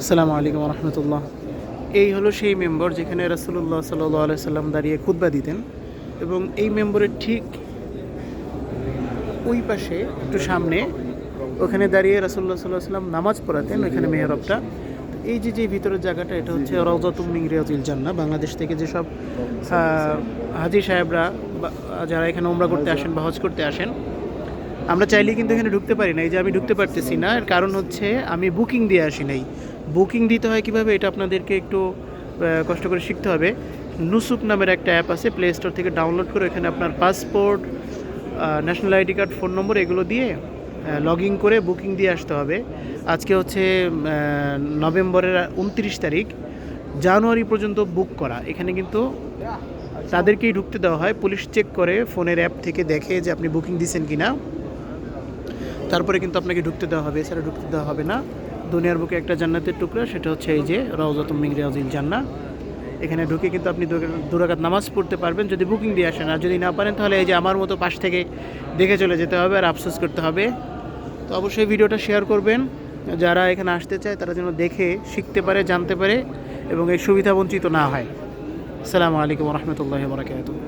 আসসালামু আলাইকুম রহমতুল্লাহ। এই হলো সেই মেম্বর যেখানে রাসূলুল্লাহ সাল্লাল্লাহু আলাইহি সাল্লাম দাঁড়িয়ে খুতবা দিতেন, এবং এই মেম্বরের ঠিক ওই পাশে একটু সামনে ওখানে দাঁড়িয়ে রাসূলুল্লাহ সাল্লাল্লাহু আলাইহি সাল্লাম নামাজ পড়াতেন, ওইখানে মেহরাবটা। এই যে ভিতরের জায়গাটা, এটা হচ্ছে রাউযাতুম মিন রিয়াজিল জান্নাহ। বাংলাদেশ থেকে যেসব হাজি সাহেবরা যারা এখানে উমরা করতে আসেন বা হজ করতে আসেন, আমরা চাইলেই কিন্তু এখানে ঢুকতে পারি না। এই যে আমি ঢুকতে পারতেছি না, এর কারণ হচ্ছে আমি বুকিং দিয়ে আসি নাই। বুকিং দিতে হয় কীভাবে, এটা আপনাদেরকে একটু কষ্ট করে শিখতে হবে। নুসুক নামের একটা অ্যাপ আছে, প্লে স্টোর থেকে ডাউনলোড করে এখানে আপনার passport, national ID card, phone নম্বর এগুলো দিয়ে লগ ইন করে বুকিং দিয়ে আসতে হবে। আজকে হচ্ছে নভেম্বরের 29 তারিখ, জানুয়ারি পর্যন্ত বুক করা। এখানে কিন্তু তাদেরকেই ঢুকতে দেওয়া হয়। পুলিশ চেক করে, ফোনের অ্যাপ থেকে দেখে যে আপনি বুকিং দিয়েছেন কি না, তারপরে কিন্তু আপনাকে ঢুকতে দেওয়া হবে, এছাড়া ঢুকতে দেওয়া হবে না। দুনিয়ার বুকে একটা জান্নাতের টুকরা, সেটা হচ্ছে এই যে রাউযাতুম মিন রিয়াজিল জান্নাহ। এখানে ঢুকে কিন্তু আপনি 2 রাকাত নামাজ পড়তে পারবেন যদি বুকিং দিয়ে আসেন। আর যদি না পারেন তাহলে এই যে আমার মতো পাশ থেকে দেখে চলে যেতে হবে আর আফসোস করতে হবে। তো অবশ্যই ভিডিওটা শেয়ার করবেন, যারা এখানে আসতে চায় তারা যেন দেখে শিখতে পারে, জানতে পারে এবং এই সুবিধা বঞ্চিত না হয়। আসসালামু আলাইকুম রহমতুল্লাহি ওয়া বারাকাতুহু।